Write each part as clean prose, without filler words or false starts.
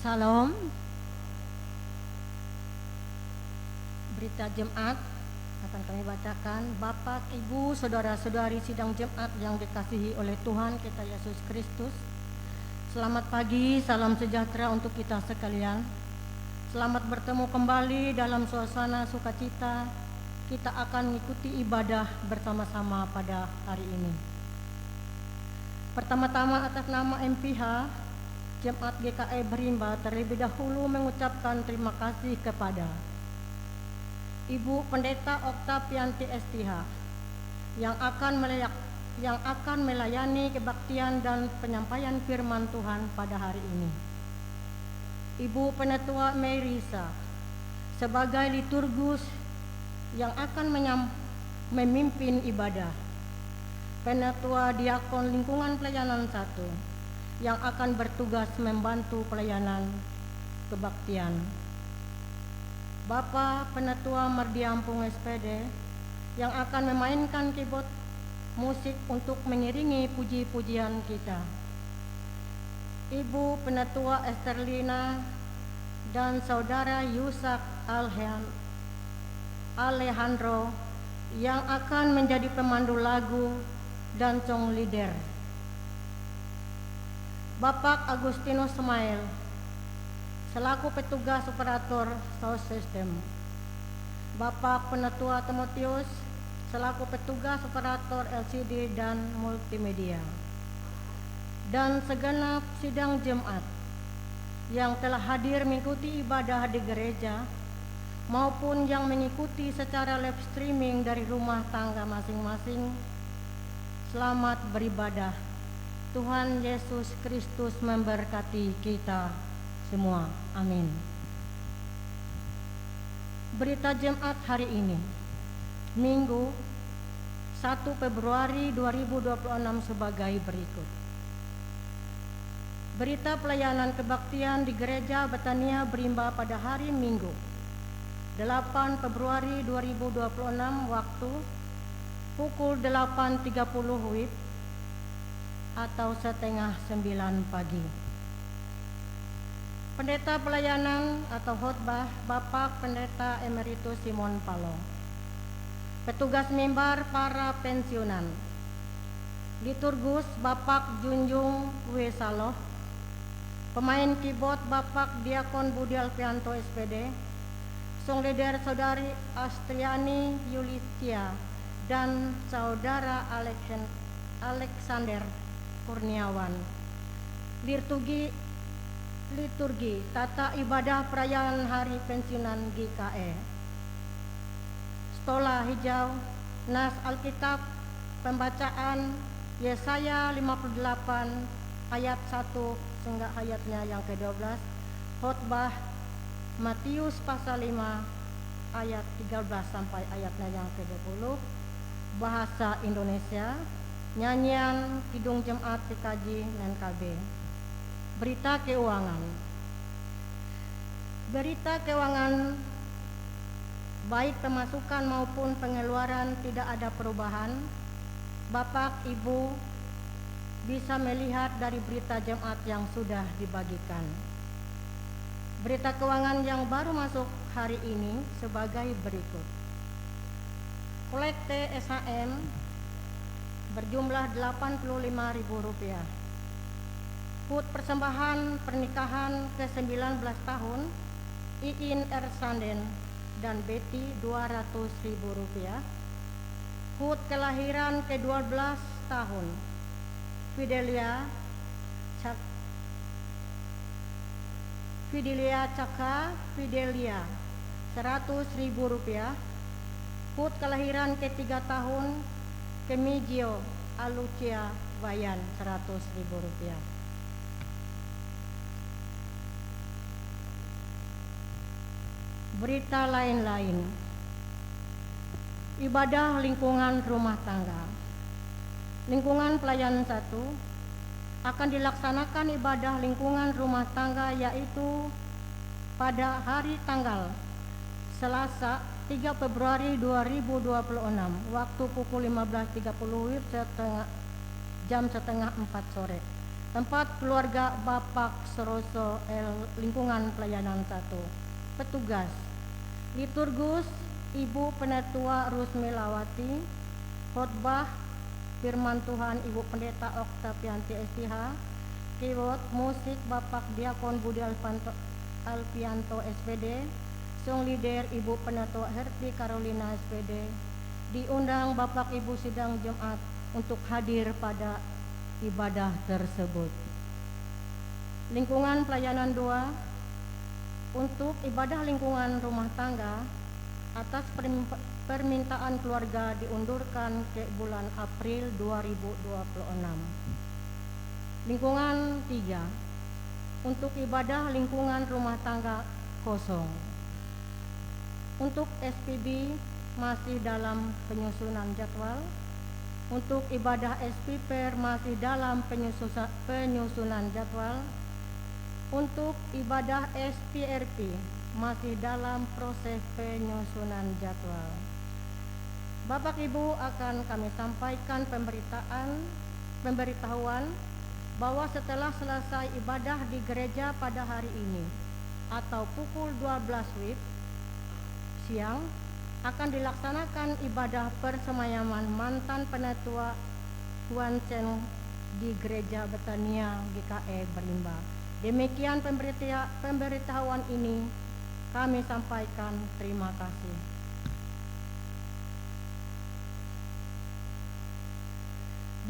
Salam. Berita Jemaat akan kami bacakan. Bapak, Ibu, Saudara-saudari sidang Jemaat yang dikasihi oleh Tuhan kita Yesus Kristus. Selamat pagi, salam sejahtera untuk kita sekalian. Selamat bertemu kembali dalam suasana sukacita. Kita akan mengikuti ibadah bersama-sama pada hari ini. Pertama-tama atas nama MPH, Jemaat GKE Berimba terlebih dahulu mengucapkan terima kasih kepada Ibu Pendeta Oktavianti STH yang akan melayani kebaktian dan penyampaian firman Tuhan pada hari ini. Ibu Penatua Merisa sebagai liturgus yang akan memimpin ibadah. Penatua Diakon Lingkungan Pelayanan 1 yang akan bertugas membantu pelayanan kebaktian. Bapak Penatua Mardiampung SPD yang akan memainkan keyboard musik untuk mengiringi puji-pujian kita. Ibu Penatua Esterlina dan Saudara Yusak Alejandro yang akan menjadi pemandu lagu dan song leader. Bapak Agustinus Semail selaku petugas operator sound system. Bapak Penatua Timotius selaku petugas operator LCD dan multimedia. Dan segenap sidang jemaat yang telah hadir mengikuti ibadah di gereja maupun yang mengikuti secara live streaming dari rumah tangga masing-masing. Selamat beribadah. Tuhan Yesus Kristus memberkati kita semua. Amin. Berita Jemaat hari ini, Minggu 1 Februari 2026 sebagai berikut. Berita pelayanan kebaktian di Gereja Betania Berimba pada hari Minggu 8 Februari 2026 waktu pukul 8.30 WIB atau setengah 9 pagi. Pendeta pelayanan atau khotbah Bapak Pendeta Emeritus Simon Palo. Petugas mimbar para pensiunan. Liturgus Bapak Junjung W. Saloh. Pemain keyboard Bapak Diakon Budi Alfianto SPD. Song leader Saudari Astriani Yulitia dan Saudara Alexander Kurniawan. Liturgi tata ibadah perayaan hari pensiunan GKE. Stola hijau, nas Alkitab, pembacaan Yesaya 58 ayat 1 hingga ayatnya yang ke-12. Khotbah Matius pasal 5 ayat 13 sampai ayatnya yang ke-20. Bahasa Indonesia, nyanyian Kidung Jemaat PKJ NKB. Berita keuangan. Berita keuangan baik pemasukan maupun pengeluaran tidak ada perubahan. Bapak Ibu bisa melihat dari berita jemaat yang sudah dibagikan. Berita keuangan yang baru masuk hari ini sebagai berikut. Kolekte SHM berjumlah Rp85.000. Hut persembahan pernikahan ke-19 tahun Iin Ersanden dan Betty Rp200.000. Hut kelahiran ke-12 tahun Fidelia Caka Fidelia Rp100.000. Hut kelahiran ke-3 tahun Kemijio Alucia Bayan Rp100.000. Berita lain-lain. Ibadah lingkungan rumah tangga. Lingkungan pelayanan 1 akan dilaksanakan ibadah lingkungan rumah tangga yaitu pada hari tanggal Selasa 3 Februari 2026 waktu pukul 15.30 WIB jam setengah 4 sore Tempat keluarga Bapak Seroso Lingkungan Pelayanan 1. Petugas liturgus Ibu Penatua Rusmilawati. Khotbah firman Tuhan Ibu Pendeta Oktavianti STH. Keyboard musik Bapak Diakon Budi Alfianto SPD. Song leader Ibu Penatua Herti Carolina SPD. Diundang Bapak Ibu sidang Jemaat untuk hadir pada ibadah tersebut. Lingkungan pelayanan 2, untuk ibadah lingkungan rumah tangga atas permintaan keluarga diundurkan ke bulan April 2026. Lingkungan 3, untuk ibadah lingkungan rumah tangga kosong. Untuk SPB masih dalam penyusunan jadwal. Untuk ibadah SPPR masih dalam penyusunan jadwal. Untuk ibadah SPRP masih dalam proses penyusunan jadwal. Bapak Ibu, akan kami sampaikan pemberitahuan bahwa setelah selesai ibadah di gereja pada hari ini atau pukul 12 WIB siang, akan dilaksanakan ibadah persemayaman mantan penatua Tuan Chen di Gereja Betania GKE Berlimbah. Demikian pemberitahuan ini kami sampaikan. Terima kasih.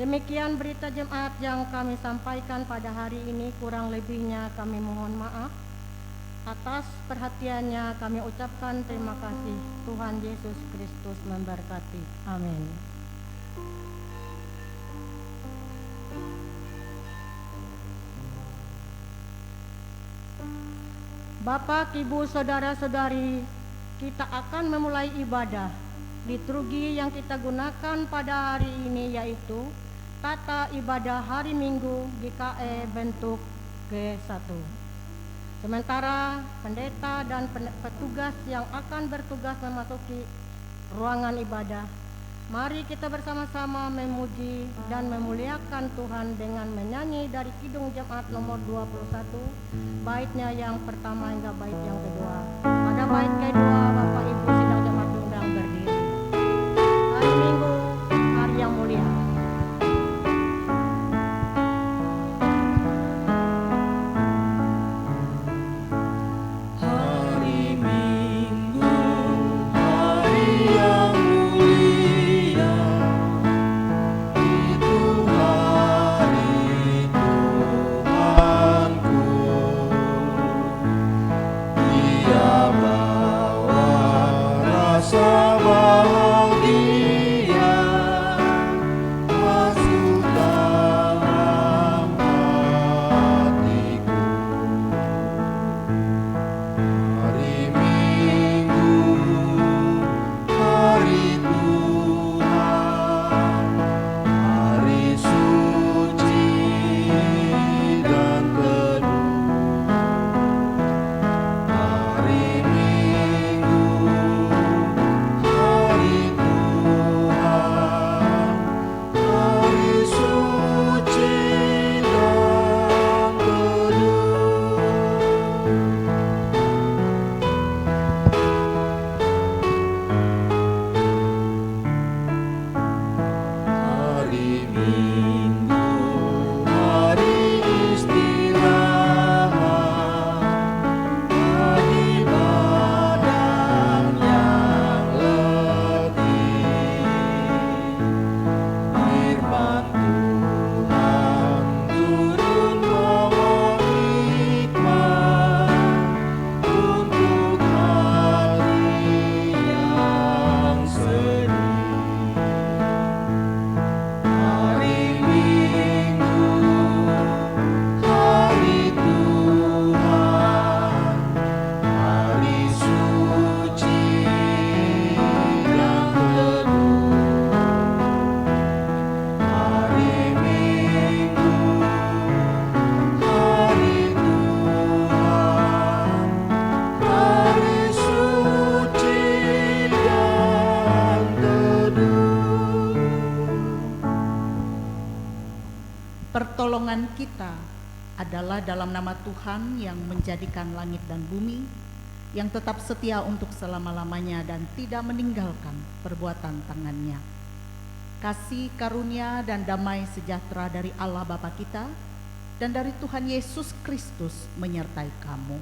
Demikian berita jemaat yang kami sampaikan pada hari ini. Kurang lebihnya kami mohon maaf. Atas perhatiannya kami ucapkan terima kasih. Tuhan Yesus Kristus memberkati. Amin. Bapak, Ibu, Saudara-saudari, kita akan memulai ibadah. Liturgi yang kita gunakan pada hari ini yaitu tata ibadah hari Minggu GKE bentuk G1. Sementara pendeta dan petugas yang akan bertugas memasuki ruangan ibadah, mari kita bersama-sama memuji dan memuliakan Tuhan dengan menyanyi dari Kidung Jemaat nomor 21, baitnya yang pertama hingga bait yang kedua. Pada bait kedua, Bapak Ibu sidang jemaat diundang berdiri. Hari Minggu, hari yang mulia. Bawa kita adalah dalam nama Tuhan yang menjadikan langit dan bumi, yang tetap setia untuk selama-lamanya dan tidak meninggalkan perbuatan tangannya. Kasih, karunia, dan damai sejahtera dari Allah Bapa kita dan dari Tuhan Yesus Kristus menyertai kamu.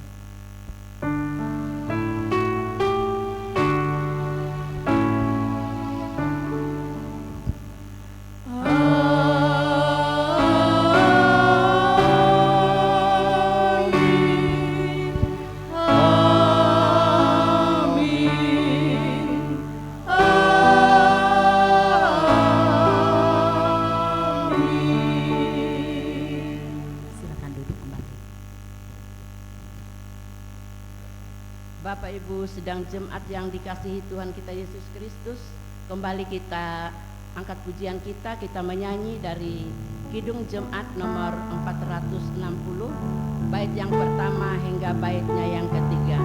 Bapak Ibu sedang jemaat yang dikasihi Tuhan kita Yesus Kristus, kembali kita angkat pujian kita menyanyi dari Kidung Jemaat nomor 460, bait yang pertama hingga baitnya yang ketiga.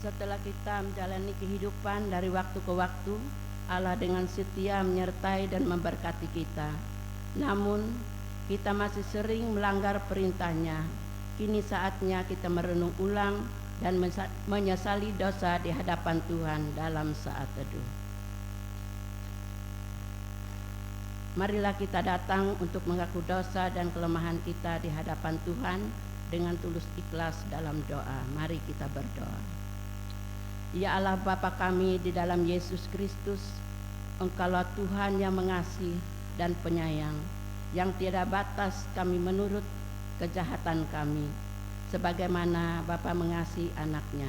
Setelah kita menjalani kehidupan dari waktu ke waktu, Allah dengan setia menyertai dan memberkati kita. Namun, kita masih sering melanggar perintah-Nya. Kini saatnya kita merenung ulang dan menyesali dosa di hadapan Tuhan dalam saat teduh. Marilah kita datang untuk mengaku dosa dan kelemahan kita di hadapan Tuhan dengan tulus ikhlas dalam doa. Mari kita berdoa. Ya Allah Bapa kami di dalam Yesus Kristus, Engkaulah Tuhan yang mengasihi dan penyayang, yang tiada batas kami menurut kejahatan kami, sebagaimana Bapa mengasihi anaknya.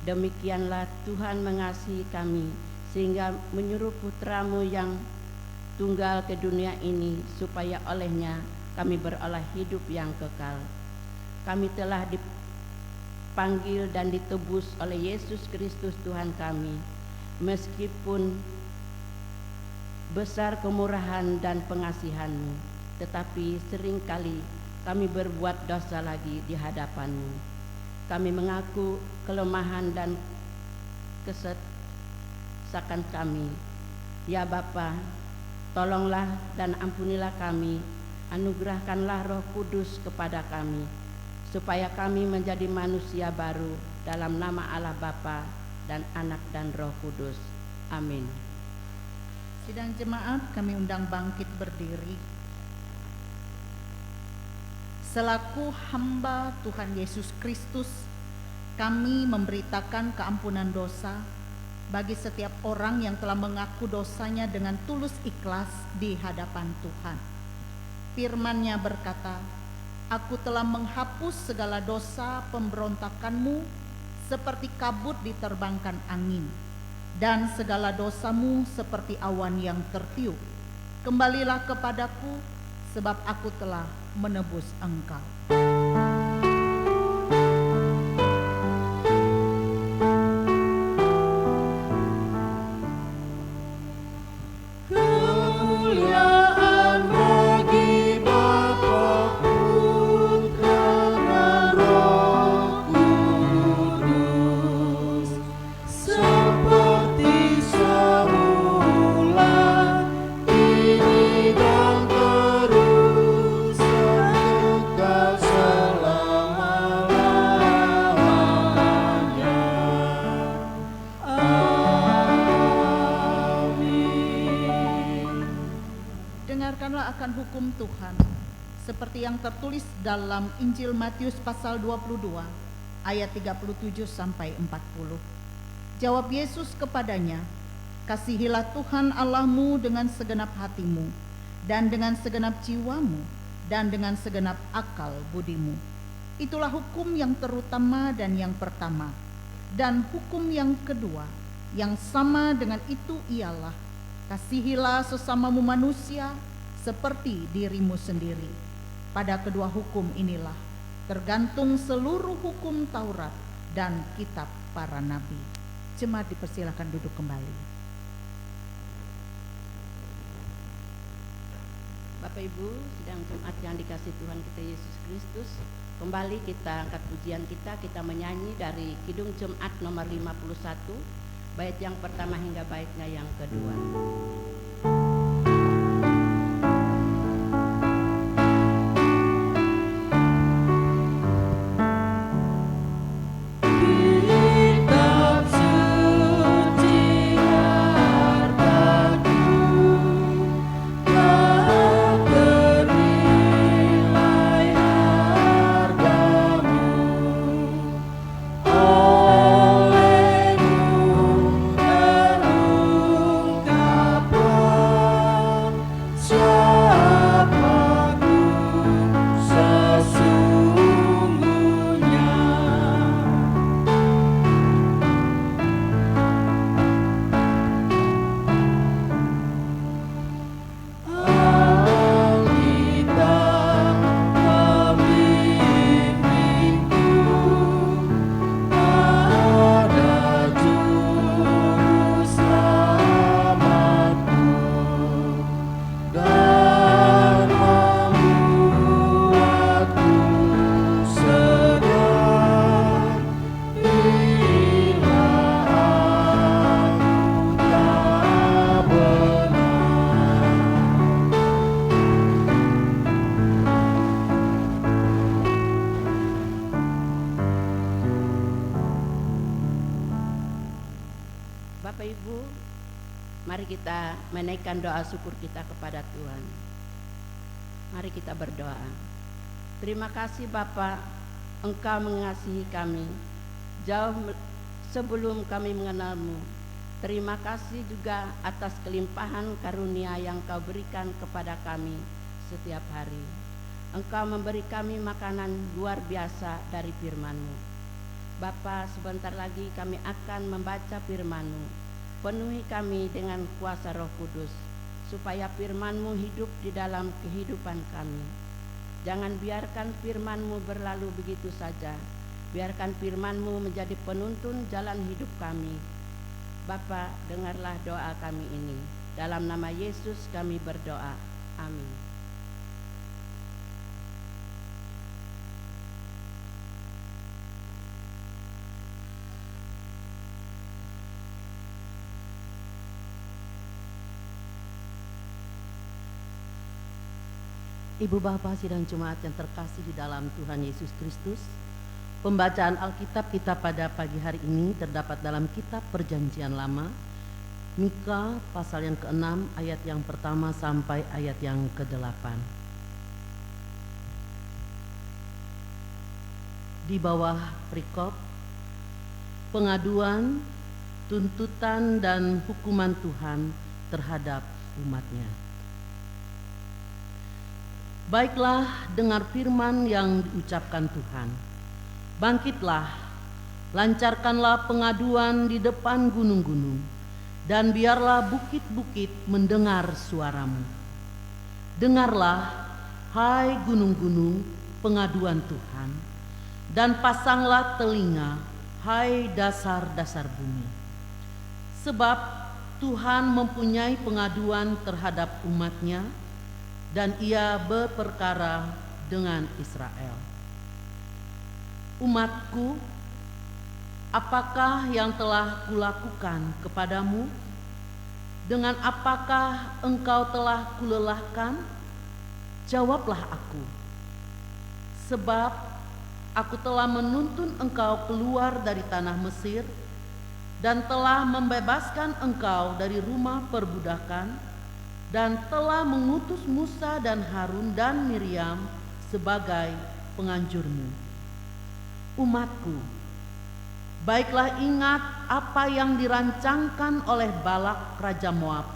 Demikianlah Tuhan mengasihi kami, sehingga menyuruh putra-Mu yang tunggal ke dunia ini, supaya olehnya kami beroleh hidup yang kekal. Kami telah dipanggil dan ditebus oleh Yesus Kristus Tuhan kami, meskipun besar kemurahan dan pengasihan-Mu, tetapi seringkali kami berbuat dosa lagi di hadapan-Mu. Kami mengaku kelemahan dan kesesakan kami. Ya Bapa, tolonglah dan ampunilah kami, anugerahkanlah Roh Kudus kepada kami, supaya kami menjadi manusia baru dalam nama Allah Bapa dan Anak dan Roh Kudus. Amin. Sidang jemaat, kami undang bangkit berdiri. Selaku hamba Tuhan Yesus Kristus, kami memberitakan keampunan dosa bagi setiap orang yang telah mengaku dosanya dengan tulus ikhlas di hadapan Tuhan. Firman-Nya berkata, Aku telah menghapus segala dosa pemberontakanmu seperti kabut diterbangkan angin, dan segala dosamu seperti awan yang tertiup. Kembalilah kepadaku, sebab aku telah menebus engkau. Dengarkanlah akan hukum Tuhan seperti yang tertulis dalam Injil Matius pasal 22 ayat 37 sampai 40. Jawab Yesus kepadanya, Kasihilah Tuhan Allahmu dengan segenap hatimu, dan dengan segenap jiwamu, dan dengan segenap akal budimu. Itulah hukum yang terutama dan yang pertama. Dan hukum yang kedua yang sama dengan itu ialah, Kasihilah sesamamu manusia seperti dirimu sendiri. Pada kedua hukum inilah tergantung seluruh hukum Taurat dan kitab para nabi. Jemaat dipersilakan duduk kembali. Bapak Ibu, sidang Jumat yang dikasihi Tuhan kita Yesus Kristus, kembali kita angkat pujian kita menyanyi dari Kidung Jumat nomor 51, bait yang pertama hingga baitnya yang kedua. Olehmu terungkap Mari kita menaikkan doa syukur kita kepada Tuhan. Mari kita berdoa. Terima kasih Bapa, Engkau mengasihi kami jauh sebelum kami mengenal-Mu. Terima kasih juga atas kelimpahan karunia yang Kau berikan kepada kami setiap hari. Engkau memberi kami makanan luar biasa dari firman-Mu. Bapa, sebentar lagi kami akan membaca firman-Mu. Penuhi kami dengan kuasa Roh Kudus, supaya firman-Mu hidup di dalam kehidupan kami. Jangan biarkan firman-Mu berlalu begitu saja. Biarkan firman-Mu menjadi penuntun jalan hidup kami. Bapa, dengarlah doa kami ini. Dalam nama Yesus kami berdoa. Amin. Ibu Bapak sidang Jemaat yang terkasih di dalam Tuhan Yesus Kristus, pembacaan Alkitab kita pada pagi hari ini terdapat dalam kitab Perjanjian Lama, Mika pasal yang ke-6 ayat yang pertama sampai ayat yang ke-8. Di bawah perikop pengaduan, tuntutan dan hukuman Tuhan terhadap umatnya. Baiklah, dengar firman yang diucapkan Tuhan. Bangkitlah, lancarkanlah pengaduan di depan gunung-gunung, dan biarlah bukit-bukit mendengar suaramu. Dengarlah, hai gunung-gunung, pengaduan Tuhan, dan pasanglah telinga, hai dasar-dasar bumi. Sebab Tuhan mempunyai pengaduan terhadap umatnya, dan ia berperkara dengan Israel. Umatku, apakah yang telah kulakukan kepadamu? Dengan apakah engkau telah kulelahkan? Jawablah aku. Sebab aku telah menuntun engkau keluar dari tanah Mesir, dan telah membebaskan engkau dari rumah perbudakan, dan telah mengutus Musa dan Harun dan Miriam sebagai penganjurmu. Umatku, baiklah ingat apa yang dirancangkan oleh Balak raja Moab,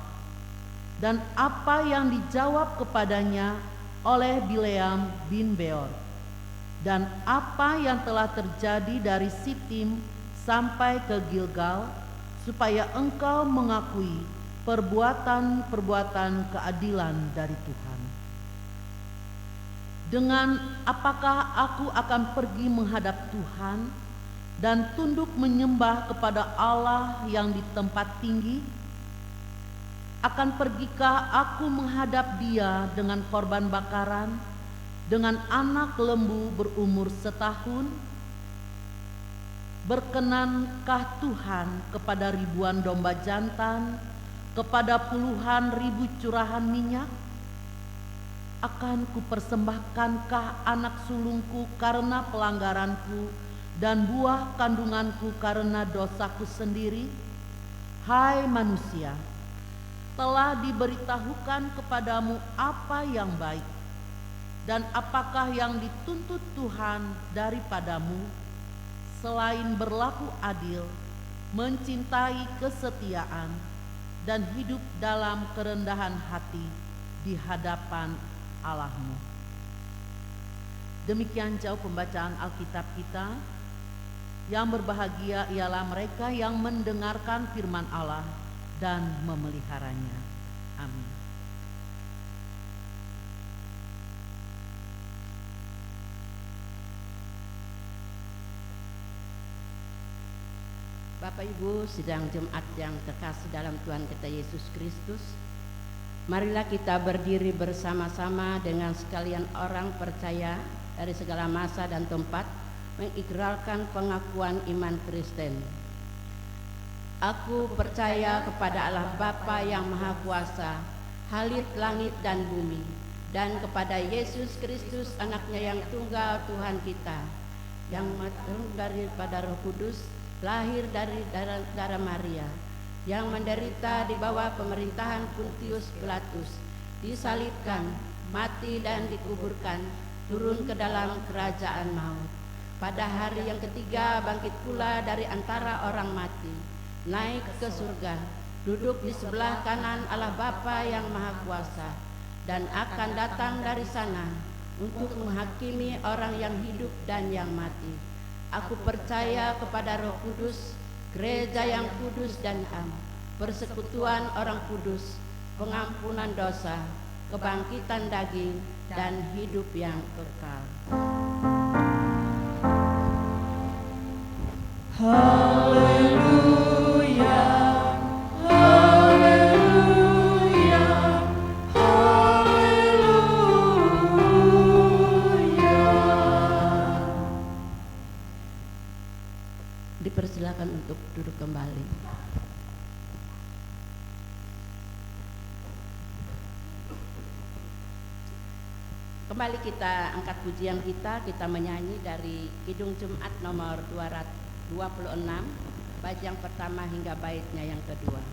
dan apa yang dijawab kepadanya oleh Bileam bin Beor, dan apa yang telah terjadi dari Sitim sampai ke Gilgal, supaya engkau mengakui perbuatan-perbuatan keadilan dari Tuhan. Dengan apakah aku akan pergi menghadap Tuhan dan tunduk menyembah kepada Allah yang di tempat tinggi? Akan pergikah aku menghadap Dia dengan korban bakaran, dengan anak lembu berumur setahun? Berkenankah Tuhan kepada ribuan domba jantan, kepada puluhan ribu curahan minyak? Akan kupersembahkankah anak sulungku karena pelanggaranku, dan buah kandunganku karena dosaku sendiri? Hai manusia, telah diberitahukan kepadamu apa yang baik, dan apakah yang dituntut Tuhan daripadamu, selain berlaku adil, mencintai kesetiaan, dan hidup dalam kerendahan hati di hadapan Allahmu. Demikian jauh pembacaan Alkitab kita. Yang berbahagia ialah mereka yang mendengarkan firman Allah dan memeliharanya. Amin. Bapak Ibu sidang Jemaat yang terkasih dalam Tuhan kita Yesus Kristus, marilah kita berdiri bersama-sama dengan sekalian orang percaya dari segala masa dan tempat mengikrarkan pengakuan iman Kristen. Aku percaya kepada Allah Bapa yang Maha Kuasa, Halik langit dan bumi, dan kepada Yesus Kristus anaknya yang tunggal Tuhan kita, yang daripada Roh Kudus, lahir dari darah Maria, yang menderita di bawah pemerintahan Pontius Pilatus, disalibkan, mati dan dikuburkan, turun ke dalam kerajaan maut. Pada hari yang ketiga bangkit pula dari antara orang mati, naik ke surga, duduk di sebelah kanan Allah Bapa yang Maha Kuasa, dan akan datang dari sana untuk menghakimi orang yang hidup dan yang mati. Aku percaya kepada Roh Kudus, gereja yang kudus dan am, persekutuan orang kudus, pengampunan dosa, kebangkitan daging, dan hidup yang kekal. Haleluya, haleluya, haleluya. Dipersilakan untuk duduk kembali. Kembali kita angkat pujian kita menyanyi dari Kidung Jumat nomor 226, bait yang pertama hingga baitnya yang kedua.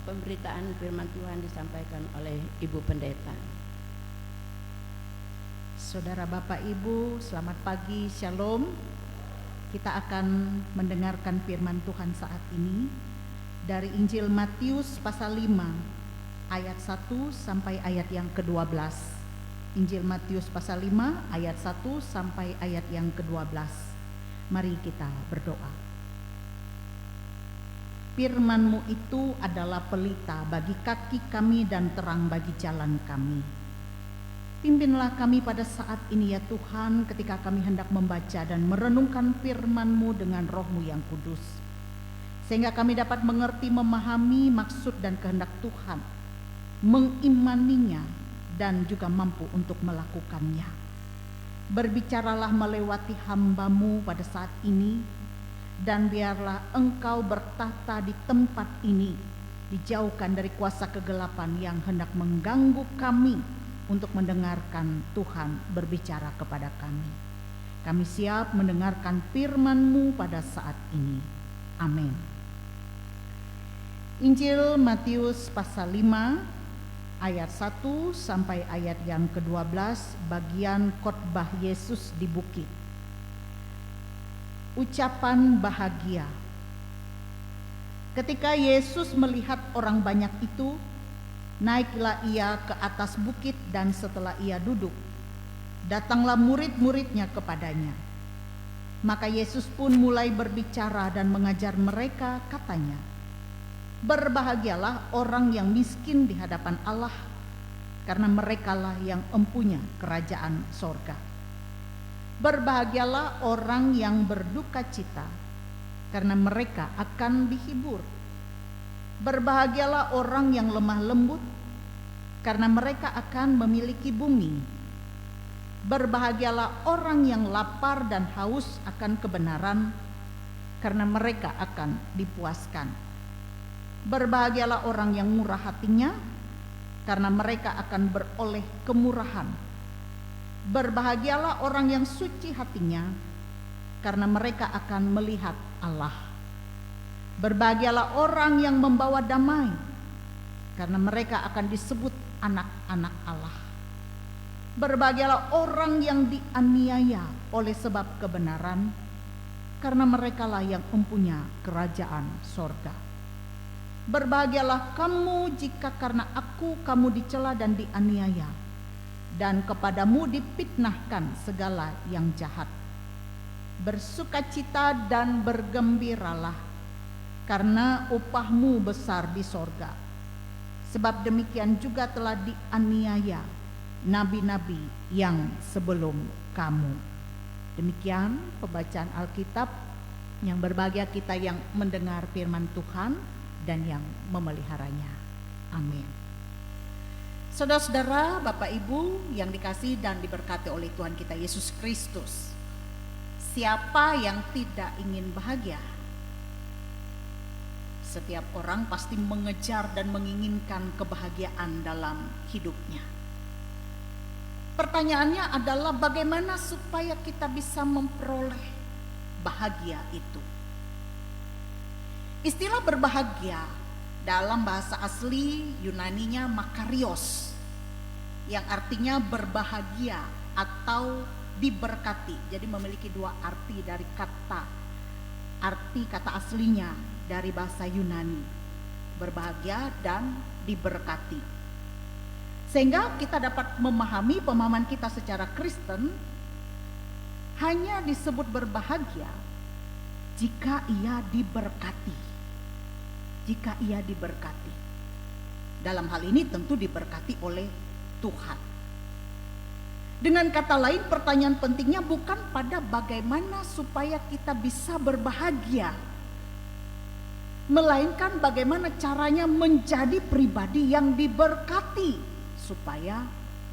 Pemberitaan firman Tuhan disampaikan oleh Ibu Pendeta. Saudara Bapak Ibu, selamat pagi, Shalom. Kita akan mendengarkan firman Tuhan saat ini dari Injil Matius pasal 5 ayat 1 sampai ayat yang ke-12. Injil Matius pasal 5 ayat 1 sampai ayat yang ke-12. Mari kita berdoa. Firman-Mu itu adalah pelita bagi kaki kami dan terang bagi jalan kami. Pimpinlah kami pada saat ini ya Tuhan, ketika kami hendak membaca dan merenungkan firman-Mu dengan Roh-Mu yang kudus, sehingga kami dapat mengerti, memahami maksud dan kehendak Tuhan, mengimaninya dan juga mampu untuk melakukannya. Berbicaralah melewati hamba-Mu pada saat ini, dan biarlah Engkau bertata di tempat ini, dijauhkan dari kuasa kegelapan yang hendak mengganggu kami untuk mendengarkan Tuhan berbicara kepada kami. Kami siap mendengarkan firman-Mu pada saat ini. Amin. Injil Matius pasal 5 ayat 1 sampai ayat yang ke-12, bagian khotbah Yesus di bukit. Ucapan bahagia. Ketika Yesus melihat orang banyak itu, naiklah ia ke atas bukit, dan setelah ia duduk, datanglah murid-muridnya kepadanya. Maka Yesus pun mulai berbicara dan mengajar mereka, katanya, "Berbahagialah orang yang miskin di hadapan Allah, karena merekalah yang empunya kerajaan sorga. Berbahagialah orang yang berduka cita, karena mereka akan dihibur. Berbahagialah orang yang lemah lembut, karena mereka akan memiliki bumi. Berbahagialah orang yang lapar dan haus akan kebenaran, karena mereka akan dipuaskan. Berbahagialah orang yang murah hatinya, karena mereka akan beroleh kemurahan. Berbahagialah orang yang suci hatinya, karena mereka akan melihat Allah. Berbahagialah orang yang membawa damai, karena mereka akan disebut anak-anak Allah. Berbahagialah orang yang dianiaya oleh sebab kebenaran, karena merekalah yang mempunyai kerajaan sorga. Berbahagialah kamu jika karena aku kamu dicela dan dianiaya, dan kepadamu dipitnahkan segala yang jahat. Bersukacita dan bergembiralah, karena upahmu besar di sorga. Sebab demikian juga telah dianiaya nabi-nabi yang sebelum kamu." Demikian pembacaan Alkitab. Yang berbahagia kita yang mendengar firman Tuhan dan yang memeliharanya. Amin. Saudara-saudara, Bapak Ibu yang dikasihi dan diberkati oleh Tuhan kita Yesus Kristus, siapa yang tidak ingin bahagia? Setiap orang pasti mengejar dan menginginkan kebahagiaan dalam hidupnya. Pertanyaannya adalah bagaimana supaya kita bisa memperoleh bahagia itu. Istilah berbahagia dalam bahasa asli Yunaninya makarios, yang artinya berbahagia atau diberkati. Jadi memiliki dua arti dari arti kata aslinya dari bahasa Yunani, berbahagia dan diberkati. Sehingga kita dapat memahami pemahaman kita secara Kristen hanya disebut berbahagia jika ia diberkati. Jika ia diberkati. Dalam hal ini tentu diberkati oleh Tuhan. Dengan kata lain, pertanyaan pentingnya bukan pada bagaimana supaya kita bisa berbahagia, melainkan bagaimana caranya menjadi pribadi yang diberkati supaya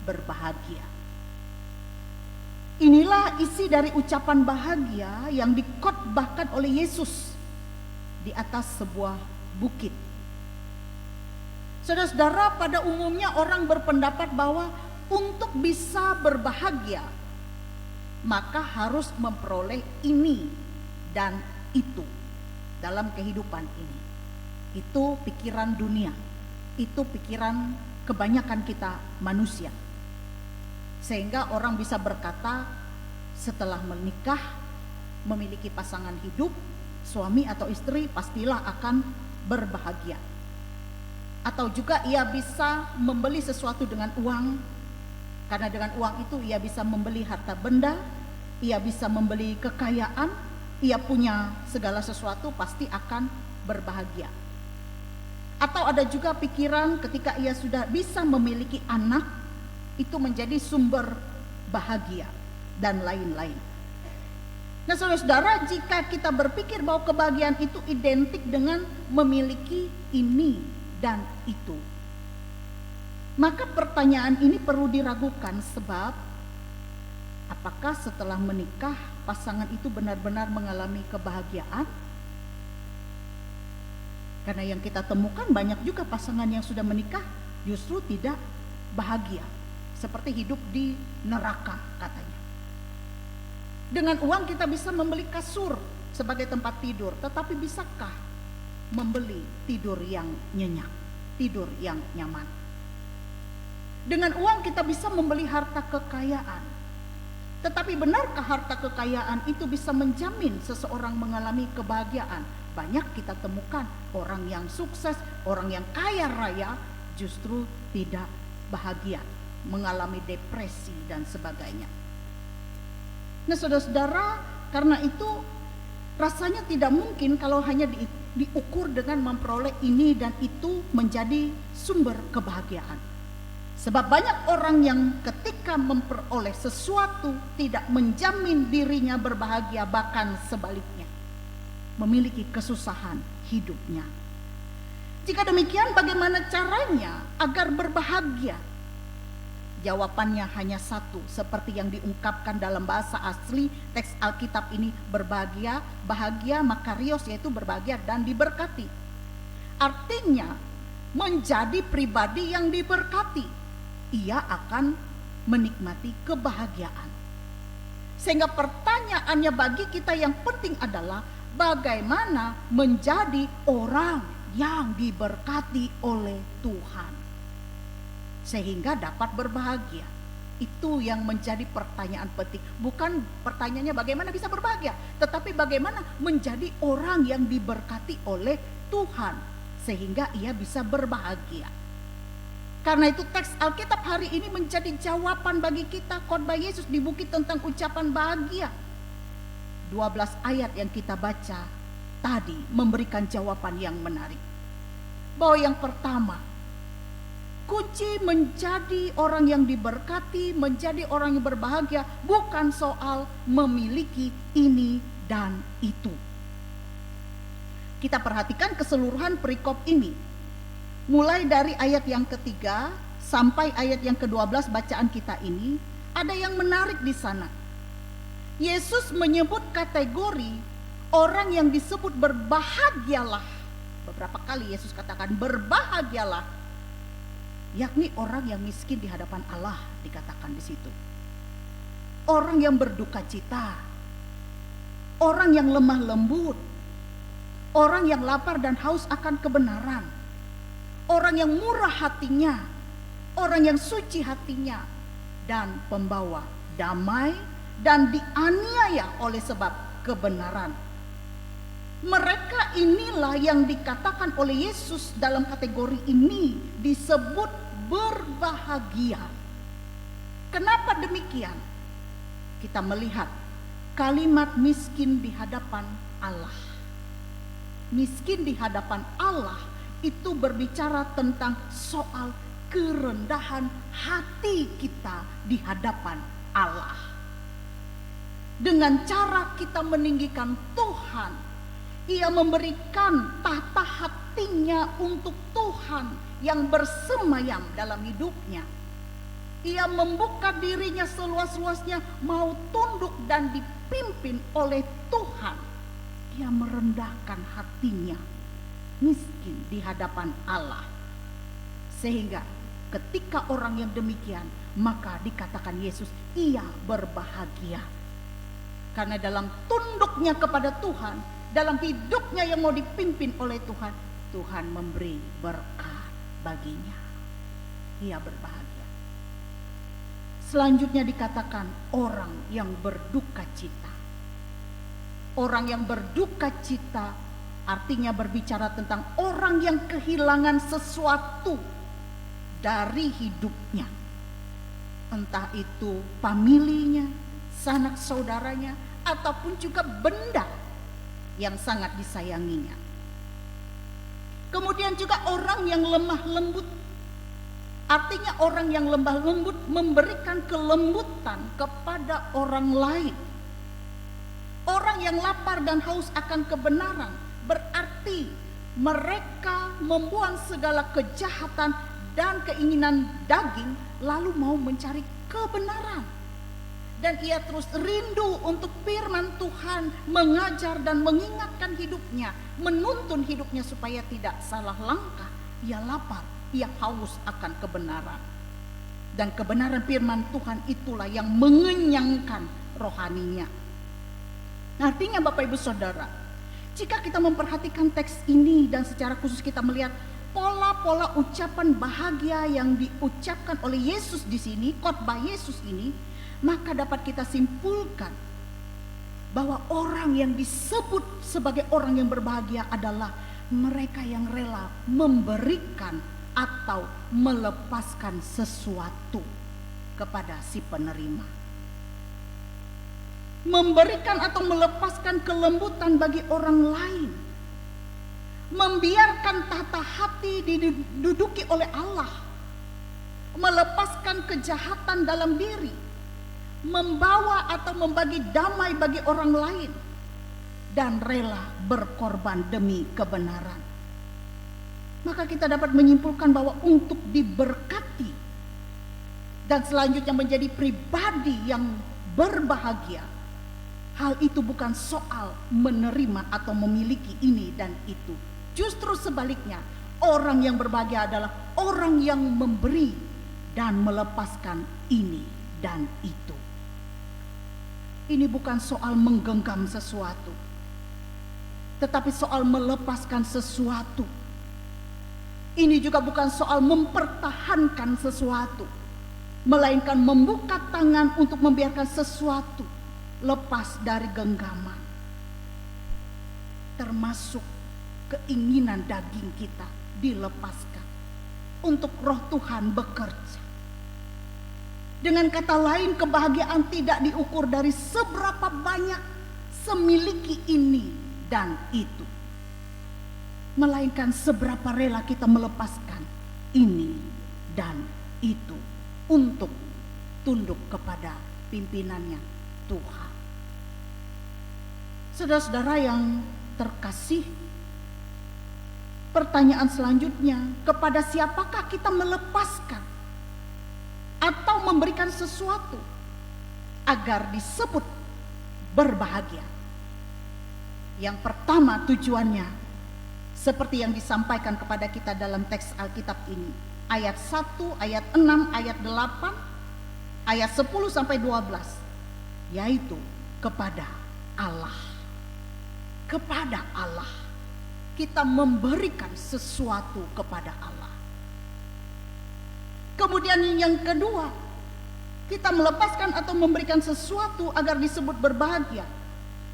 berbahagia. Inilah isi dari ucapan bahagia yang dikhotbahkan oleh Yesus di atas sebuah bukit. Saudara-saudara, pada umumnya orang berpendapat bahwa untuk bisa berbahagia maka harus memperoleh ini dan itu dalam kehidupan ini. Itu pikiran dunia, itu pikiran kebanyakan kita manusia. Sehingga orang bisa berkata setelah menikah, memiliki pasangan hidup, suami atau istri pastilah akan berbahagia. Atau juga ia bisa membeli sesuatu dengan uang, karena dengan uang itu ia bisa membeli harta benda, ia bisa membeli kekayaan, ia punya segala sesuatu, pasti akan berbahagia. Atau ada juga pikiran ketika ia sudah bisa memiliki anak, itu menjadi sumber bahagia dan lain-lain. Nah, saudara-saudara, jika kita berpikir bahwa kebahagiaan itu identik dengan memiliki ini dan itu, maka pertanyaan ini perlu diragukan, sebab apakah setelah menikah pasangan itu benar-benar mengalami kebahagiaan? Karena yang kita temukan banyak juga pasangan yang sudah menikah justru tidak bahagia, seperti hidup di neraka katanya. Dengan uang kita bisa membeli kasur sebagai tempat tidur, tetapi bisakah membeli tidur yang nyenyak, tidur yang nyaman? Dengan uang kita bisa membeli harta kekayaan. Tetapi benarkah harta kekayaan itu bisa menjamin seseorang mengalami kebahagiaan? Banyak kita temukan orang yang sukses, orang yang kaya raya justru tidak bahagia, mengalami depresi dan sebagainya. Nah saudara-saudara, karena itu rasanya tidak mungkin kalau hanya diukur dengan memperoleh ini dan itu menjadi sumber kebahagiaan. Sebab banyak orang yang ketika memperoleh sesuatu tidak menjamin dirinya berbahagia, bahkan sebaliknya memiliki kesusahan hidupnya. Jika demikian, bagaimana caranya agar berbahagia? Jawabannya hanya satu, seperti yang diungkapkan dalam bahasa asli teks Alkitab ini, berbahagia, bahagia, makarios, yaitu berbahagia dan diberkati. Artinya menjadi pribadi yang diberkati, ia akan menikmati kebahagiaan. Sehingga pertanyaannya bagi kita yang penting adalah bagaimana menjadi orang yang diberkati oleh Tuhan sehingga dapat berbahagia. Itu yang menjadi pertanyaan penting. Bukan pertanyaannya bagaimana bisa berbahagia, tetapi bagaimana menjadi orang yang diberkati oleh Tuhan sehingga ia bisa berbahagia. Karena itu teks Alkitab hari ini menjadi jawaban bagi kita. Khotbah Yesus di bukit tentang ucapan bahagia. 12 ayat yang kita baca tadi memberikan jawaban yang menarik. Bahwa yang pertama, kunci menjadi orang yang diberkati, menjadi orang yang berbahagia bukan soal memiliki ini dan itu. Kita perhatikan keseluruhan perikop ini. Mulai dari ayat yang ketiga sampai ayat yang ke-12 bacaan kita ini, ada yang menarik di sana. Yesus menyebut kategori orang yang disebut berbahagialah. Beberapa kali Yesus katakan berbahagialah, yakni orang yang miskin di hadapan Allah, dikatakan di situ. Orang yang berduka cita, orang yang lemah lembut, orang yang lapar dan haus akan kebenaran, orang yang murah hatinya, orang yang suci hatinya, dan pembawa damai dan dianiaya oleh sebab kebenaran. Mereka inilah yang dikatakan oleh Yesus dalam kategori ini disebut berbahagia. Kenapa demikian? Kita melihat kalimat miskin di hadapan Allah. Miskin di hadapan Allah itu berbicara tentang soal kerendahan hati kita di hadapan Allah. Dengan cara kita meninggikan Tuhan, ia memberikan tahta hatinya untuk Tuhan yang bersemayam dalam hidupnya. Ia membuka dirinya seluas-luasnya, mau tunduk dan dipimpin oleh Tuhan. Ia merendahkan hatinya, miskin di hadapan Allah. Sehingga ketika orang yang demikian, maka dikatakan Yesus, ia berbahagia. Karena dalam tunduknya kepada Tuhan, dalam hidupnya yang mau dipimpin oleh Tuhan, Tuhan memberi berkat baginya. Ia berbahagia. Selanjutnya dikatakan orang yang berduka cita. Orang yang berduka cita artinya berbicara tentang orang yang kehilangan sesuatu dari hidupnya. Entah itu familinya, sanak saudaranya, ataupun juga benda yang sangat disayanginya. Kemudian juga orang yang lemah lembut. Artinya orang yang lemah lembut memberikan kelembutan kepada orang lain. Orang yang lapar dan haus akan kebenaran berarti mereka membuang segala kejahatan dan keinginan daging lalu mau mencari kebenaran. Dan ia terus rindu untuk firman Tuhan, mengajar dan mengingatkan hidupnya, menuntun hidupnya supaya tidak salah langkah. Ia lapar, ia haus akan kebenaran. Dan kebenaran firman Tuhan itulah yang mengenyangkan rohaninya. Artinya Bapak Ibu Saudara, jika kita memperhatikan teks ini dan secara khusus kita melihat pola-pola ucapan bahagia yang diucapkan oleh Yesus di sini, khotbah Yesus ini, maka dapat kita simpulkan bahwa orang yang disebut sebagai orang yang berbahagia adalah mereka yang rela memberikan atau melepaskan sesuatu kepada si penerima. Memberikan atau melepaskan kelembutan bagi orang lain. Membiarkan tata hati diduduki oleh Allah. Melepaskan kejahatan dalam diri. Membawa atau membagi damai bagi orang lain. Dan rela berkorban demi kebenaran. Maka kita dapat menyimpulkan bahwa untuk diberkati dan selanjutnya menjadi pribadi yang berbahagia, hal itu bukan soal menerima atau memiliki ini dan itu. Justru sebaliknya, orang yang berbahagia adalah orang yang memberi dan melepaskan ini dan itu. Ini bukan soal menggenggam sesuatu, tetapi soal melepaskan sesuatu. Ini juga bukan soal mempertahankan sesuatu, melainkan membuka tangan untuk membiarkan sesuatu lepas dari genggaman. Termasuk keinginan daging kita dilepaskan untuk roh Tuhan bekerja. Dengan kata lain, kebahagiaan tidak diukur dari seberapa banyak semiliki ini dan itu, melainkan seberapa rela kita melepaskan ini dan itu untuk tunduk kepada pimpinannya Tuhan. Saudara-saudara yang terkasih, pertanyaan selanjutnya, kepada siapakah kita melepaskan atau memberikan sesuatu agar disebut berbahagia? Yang pertama, tujuannya seperti yang disampaikan kepada kita dalam teks Alkitab ini. Ayat 1, ayat 6, ayat 8, ayat 10 sampai 12. Yaitu kepada Allah. Kepada Allah. Kita memberikan sesuatu kepada Allah. Kemudian yang kedua, kita melepaskan atau memberikan sesuatu agar disebut berbahagia.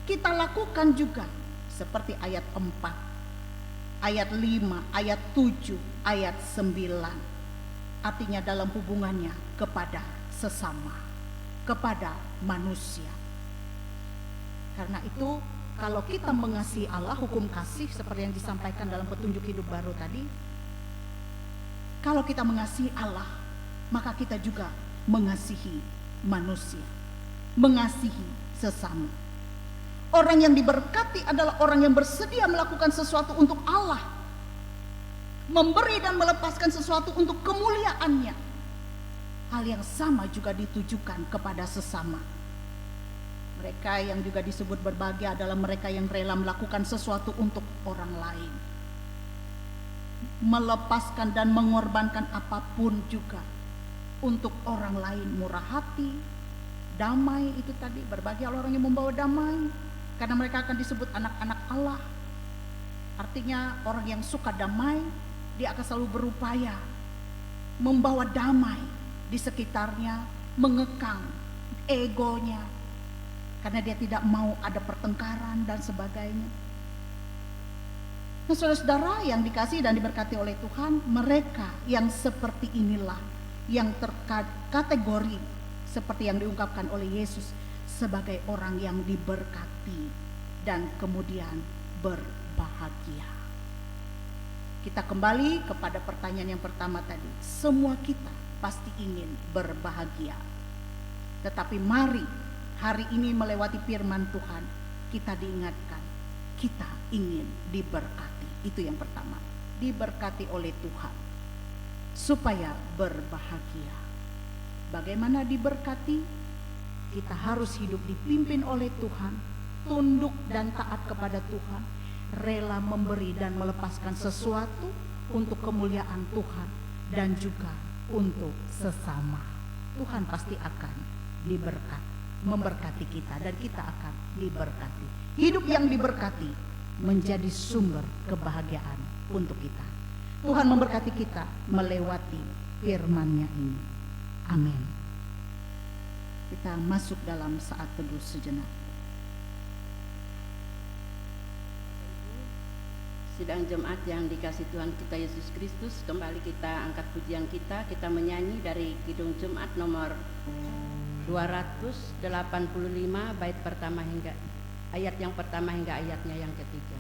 Kita lakukan juga seperti ayat 4. Ayat 5, ayat 7, ayat 9. Artinya dalam hubungannya kepada sesama, kepada manusia. Karena itu kalau kita mengasihi Allah, hukum kasih seperti yang disampaikan dalam petunjuk hidup baru tadi, kalau kita mengasihi Allah, maka kita juga mengasihi manusia, mengasihi sesama. Orang yang diberkati adalah orang yang bersedia melakukan sesuatu untuk Allah, memberi dan melepaskan sesuatu untuk kemuliaannya. Hal yang sama juga ditujukan kepada sesama. Mereka yang juga disebut berbahagia adalah mereka yang rela melakukan sesuatu untuk orang lain, melepaskan dan mengorbankan apapun juga untuk orang lain. Murah hati, damai, itu tadi, berbahagia orang yang membawa damai, karena mereka akan disebut anak-anak Allah. Artinya orang yang suka damai, dia akan selalu berupaya membawa damai di sekitarnya, mengekang egonya, karena dia tidak mau ada pertengkaran dan sebagainya. Nah, saudara-saudara yang dikasihi dan diberkati oleh Tuhan, mereka yang seperti inilah yang terkategori seperti yang diungkapkan oleh Yesus sebagai orang yang diberkati dan kemudian berbahagia. Kita kembali kepada pertanyaan yang pertama tadi. Semua kita pasti ingin berbahagia. Tetapi mari hari ini melewati firman Tuhan, kita diingatkan, kita ingin diberkati. Itu yang pertama, diberkati oleh Tuhan supaya berbahagia. Bagaimana diberkati? Kita harus hidup dipimpin oleh Tuhan, tunduk dan taat kepada Tuhan, rela memberi dan melepaskan sesuatu untuk kemuliaan Tuhan dan juga untuk sesama. Tuhan pasti akan memberkati kita dan kita akan diberkati. Hidup yang diberkati menjadi sumber kebahagiaan untuk kita. Tuhan memberkati kita melewati firman-Nya ini. Amin. Kita masuk dalam saat teduh sejenak. Sidang jemaat yang dikasih Tuhan kita Yesus Kristus, kembali kita angkat pujian kita menyanyi dari Kidung Jemaat nomor 285 bait pertama hingga ayat yang pertama hingga ayatnya yang ketiga.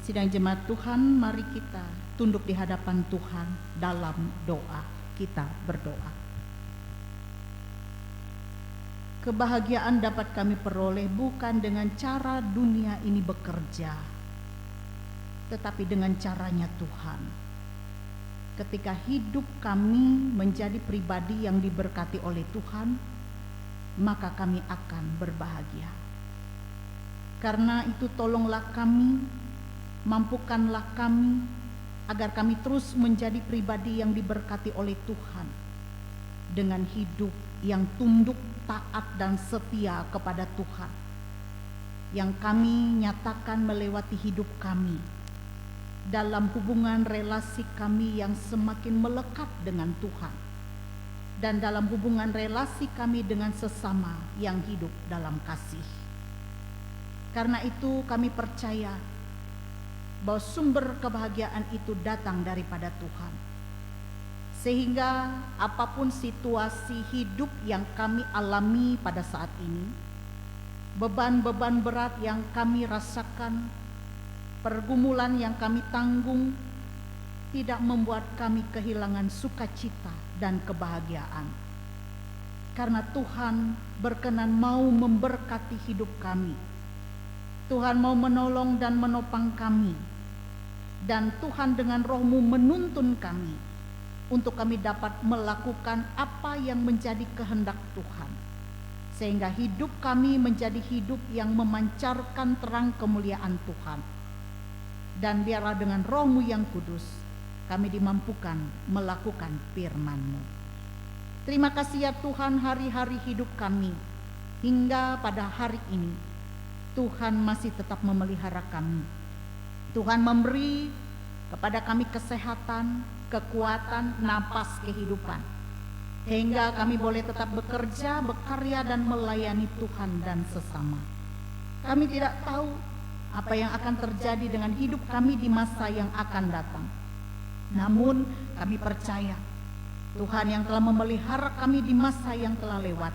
Sidang jemaat Tuhan, mari kita tunduk di hadapan Tuhan dalam doa. Kita berdoa. Kebahagiaan dapat kami peroleh bukan dengan cara dunia ini bekerja, tetapi dengan caranya Tuhan. Ketika hidup kami menjadi pribadi yang diberkati oleh Tuhan, maka kami akan berbahagia. Karena itu tolonglah kami, mampukanlah kami agar kami terus menjadi pribadi yang diberkati oleh Tuhan dengan hidup yang tunduk, taat dan setia kepada Tuhan, yang kami nyatakan melewati hidup kami dalam hubungan relasi kami yang semakin melekat dengan Tuhan dan dalam hubungan relasi kami dengan sesama yang hidup dalam kasih. Karena itu kami percaya bahwa sumber kebahagiaan itu datang daripada Tuhan. Sehingga apapun situasi hidup yang kami alami pada saat ini, beban-beban berat yang kami rasakan, pergumulan yang kami tanggung, tidak membuat kami kehilangan sukacita dan kebahagiaan. Karena Tuhan berkenan mau memberkati hidup kami. Tuhan mau menolong dan menopang kami. Dan Tuhan dengan roh-Mu menuntun kami untuk kami dapat melakukan apa yang menjadi kehendak Tuhan, sehingga hidup kami menjadi hidup yang memancarkan terang kemuliaan Tuhan. Dan biarlah dengan roh-Mu yang kudus kami dimampukan melakukan firman-Mu. Terima kasih ya Tuhan, hari-hari hidup kami hingga pada hari ini Tuhan masih tetap memelihara kami. Tuhan memberi kepada kami kesehatan, kekuatan, napas kehidupan, hingga kami boleh tetap bekerja, berkarya, dan melayani Tuhan dan sesama. Kami tidak tahu apa yang akan terjadi dengan hidup kami di masa yang akan datang. Namun kami percaya Tuhan yang telah memelihara kami di masa yang telah lewat,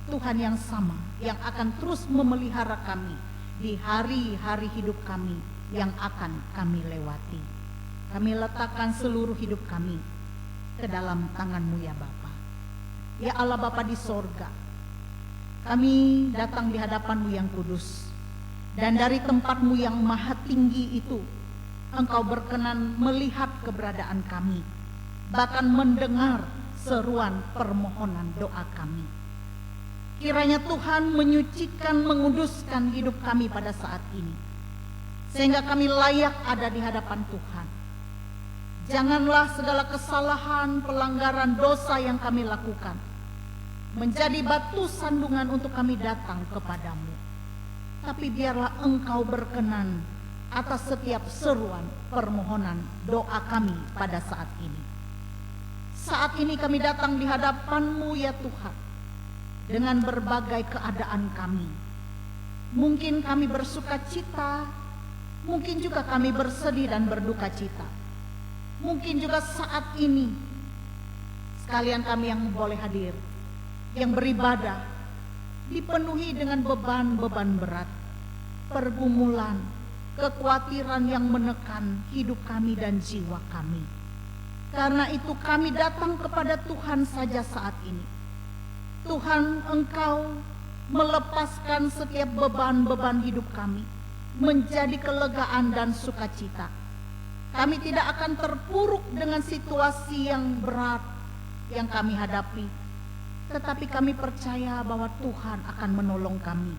Tuhan yang sama yang akan terus memelihara kami di hari-hari hidup kami yang akan kami lewati. Kami letakkan seluruh hidup kami ke dalam tangan-Mu ya Bapa. Ya Allah Bapa di sorga, kami datang di hadapan-Mu yang kudus, dan dari tempat-Mu yang maha tinggi itu Engkau berkenan melihat keberadaan kami, bahkan mendengar seruan permohonan doa kami. Kiranya Tuhan menyucikan, menguduskan hidup kami pada saat ini, sehingga kami layak ada di hadapan Tuhan. Janganlah segala kesalahan, pelanggaran, dosa yang kami lakukan menjadi batu sandungan untuk kami datang kepadamu. Tapi biarlah Engkau berkenan atas setiap seruan permohonan doa kami pada saat ini. Saat ini kami datang di hadapan-Mu ya Tuhan, dengan berbagai keadaan kami. Mungkin kami bersuka cita, mungkin juga kami bersedih dan berduka cita. Mungkin juga saat ini sekalian kami yang boleh hadir, yang beribadah, dipenuhi dengan beban-beban berat, pergumulan, kekhawatiran yang menekan hidup kami dan jiwa kami. Karena itu kami datang kepada Tuhan saja saat ini. Tuhan, Engkau melepaskan setiap beban-beban hidup kami menjadi kelegaan dan sukacita. Kami tidak akan terpuruk dengan situasi yang berat yang kami hadapi, tetapi kami percaya bahwa Tuhan akan menolong kami,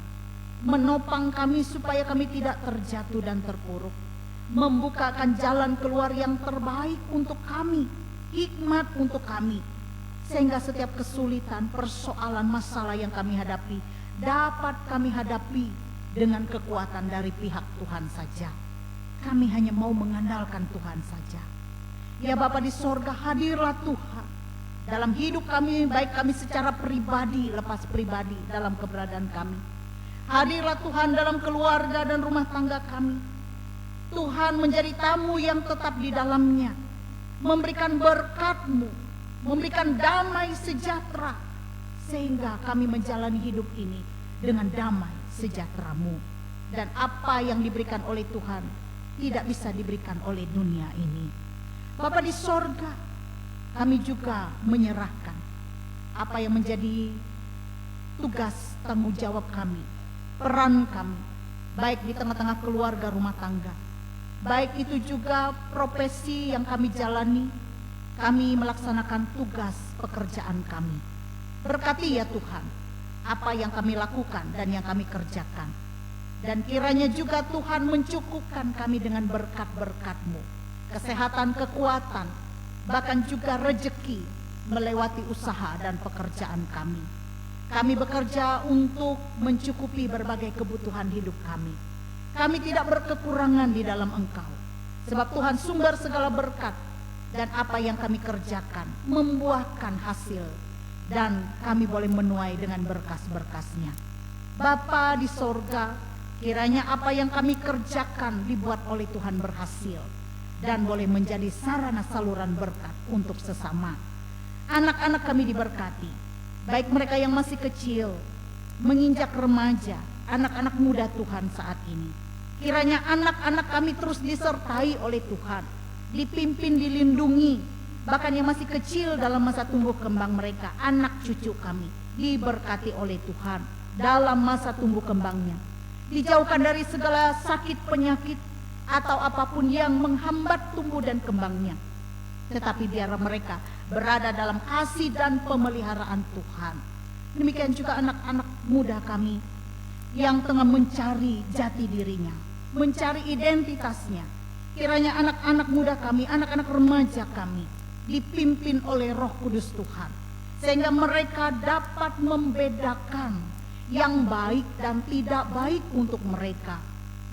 menopang kami supaya kami tidak terjatuh dan terpuruk, membukakan jalan keluar yang terbaik untuk kami, hikmat untuk kami, sehingga setiap kesulitan, persoalan, masalah yang kami hadapi dapat kami hadapi dengan kekuatan dari pihak Tuhan saja. Kami hanya mau mengandalkan Tuhan saja. Ya Bapa di sorga, hadirlah Tuhan dalam hidup kami, baik kami secara pribadi, lepas pribadi dalam keberadaan kami. Hadirlah Tuhan dalam keluarga dan rumah tangga kami. Tuhan menjadi tamu yang tetap di dalamnya, memberikan berkat-Mu, memberikan damai sejahtera, sehingga kami menjalani hidup ini dengan damai sejahtera-Mu. Dan apa yang diberikan oleh Tuhan tidak bisa diberikan oleh dunia ini. Bapa di sorga, kami juga menyerahkan apa yang menjadi tugas tanggung jawab kami, peran kami, baik di tengah-tengah keluarga rumah tangga, baik itu juga profesi yang kami jalani. Kami melaksanakan tugas pekerjaan kami. Berkati ya Tuhan apa yang kami lakukan dan yang kami kerjakan. Dan kiranya juga Tuhan mencukupkan kami dengan berkat-berkat-Mu, kesehatan, kekuatan, bahkan juga rejeki melewati usaha dan pekerjaan kami. Kami bekerja untuk mencukupi berbagai kebutuhan hidup kami. Kami tidak berkekurangan di dalam Engkau, sebab Tuhan sumber segala berkat. Dan apa yang kami kerjakan membuahkan hasil, dan kami boleh menuai dengan berkas-berkasnya. Bapa di sorga, kiranya apa yang kami kerjakan dibuat oleh Tuhan berhasil, dan boleh menjadi sarana saluran berkat untuk sesama. Anak-anak kami diberkati, baik mereka yang masih kecil, menginjak remaja, anak-anak muda Tuhan saat ini. Kiranya anak-anak kami terus disertai oleh Tuhan, dipimpin, dilindungi, bahkan yang masih kecil dalam masa tumbuh kembang mereka, anak cucu kami diberkati oleh Tuhan dalam masa tumbuh kembangnya, dijauhkan dari segala sakit penyakit atau apapun yang menghambat tumbuh dan kembangnya, tetapi biar mereka berada dalam kasih dan pemeliharaan Tuhan. Demikian juga anak-anak muda kami yang tengah mencari jati dirinya, mencari identitasnya. Kiranya anak-anak muda kami, anak-anak remaja kami dipimpin oleh Roh Kudus Tuhan, sehingga mereka dapat membedakan yang baik dan tidak baik untuk mereka,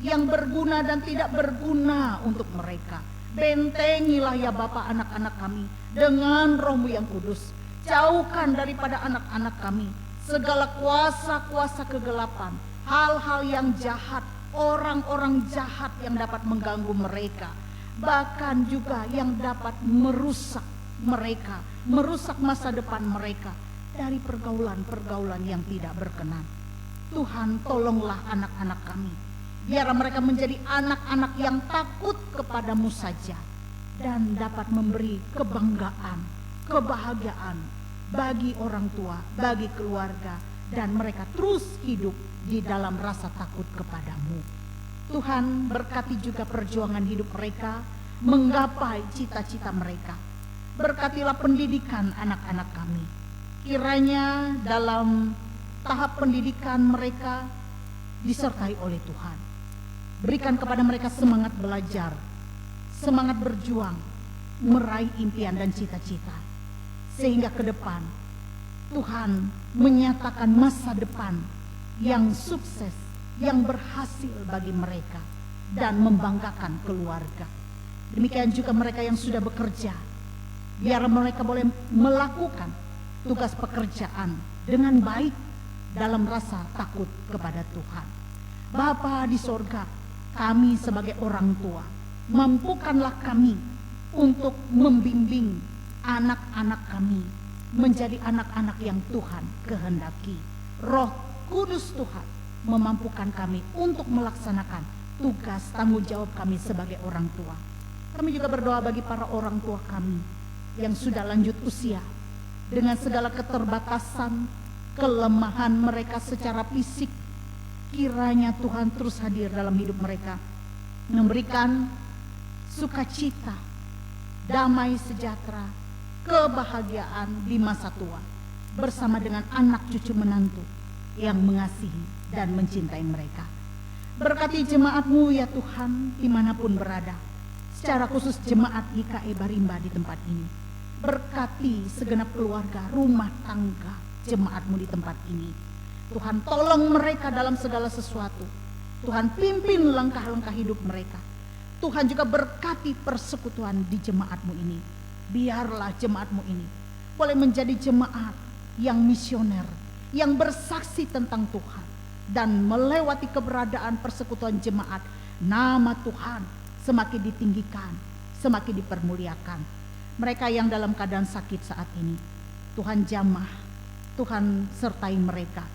yang berguna dan tidak berguna untuk mereka. Bentengilah ya Bapa anak-anak kami dengan Roh-Mu yang kudus. Jauhkan daripada anak-anak kami segala kuasa-kuasa kegelapan, hal-hal yang jahat, orang-orang jahat yang dapat mengganggu mereka, bahkan juga yang dapat merusak mereka, merusak masa depan mereka dari pergaulan-pergaulan yang tidak berkenan. Tuhan, tolonglah anak-anak kami, biar mereka menjadi anak-anak yang takut kepadamu saja dan dapat memberi kebanggaan, kebahagiaan bagi orang tua, bagi keluarga, dan mereka terus hidup di dalam rasa takut kepadamu. Tuhan, berkati juga perjuangan hidup mereka menggapai cita-cita mereka. Berkatilah pendidikan anak-anak kami. Kiranya dalam tahap pendidikan mereka disertai oleh Tuhan. Berikan kepada mereka semangat belajar, semangat berjuang, meraih impian dan cita-cita. Sehingga ke depan Tuhan menyatakan masa depan yang sukses, yang berhasil bagi mereka dan membanggakan keluarga. Demikian juga mereka yang sudah bekerja, biar mereka boleh melakukan tugas pekerjaan dengan baik dalam rasa takut kepada Tuhan. Bapa di sorga, kami sebagai orang tua, mampukanlah kami untuk membimbing anak-anak kami menjadi anak-anak yang Tuhan kehendaki. Roh Kudus Tuhan memampukan kami untuk melaksanakan tugas tanggung jawab kami sebagai orang tua. Kami juga berdoa bagi para orang tua kami yang sudah lanjut usia, dengan segala keterbatasan, kelemahan mereka secara fisik. Kiranya Tuhan terus hadir dalam hidup mereka, memberikan sukacita, damai sejahtera, kebahagiaan di masa tua bersama dengan anak cucu menantu yang mengasihi dan mencintai mereka. Berkati jemaat-Mu ya Tuhan dimanapun berada, secara khusus jemaat GKI Barimba di tempat ini. Berkati segenap keluarga, rumah tangga jemaat-Mu di tempat ini. Tuhan, tolong mereka dalam segala sesuatu. Tuhan, pimpin langkah-langkah hidup mereka. Tuhan juga berkati persekutuan di jemaat-Mu ini. Biarlah jemaat-Mu ini boleh menjadi jemaat yang misioner, yang bersaksi tentang Tuhan, dan melewati keberadaan persekutuan jemaat, nama Tuhan semakin ditinggikan, semakin dipermuliakan. Mereka yang dalam keadaan sakit saat ini, Tuhan jamah, Tuhan sertai mereka.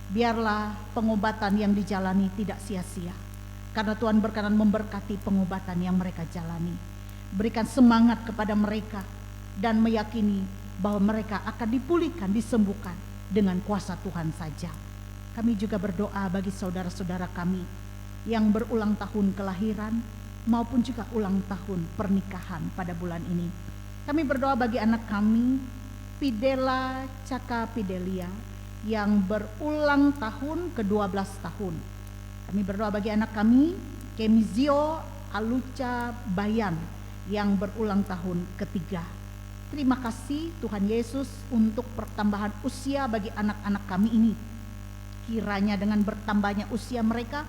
Biarlah pengobatan yang dijalani tidak sia-sia, karena Tuhan berkenan memberkati pengobatan yang mereka jalani. Berikan semangat kepada mereka dan meyakini bahwa mereka akan dipulihkan, disembuhkan dengan kuasa Tuhan saja. Kami juga berdoa bagi saudara-saudara kami yang berulang tahun kelahiran maupun juga ulang tahun pernikahan pada bulan ini. Kami berdoa bagi anak kami, Pidela Caka Pidelia, yang berulang tahun ke-12 tahun. Kami berdoa bagi anak kami, Kemizio Aluca Bayan, yang berulang tahun ketiga. Terima kasih Tuhan Yesus untuk pertambahan usia bagi anak-anak kami ini. Kiranya dengan bertambahnya usia mereka,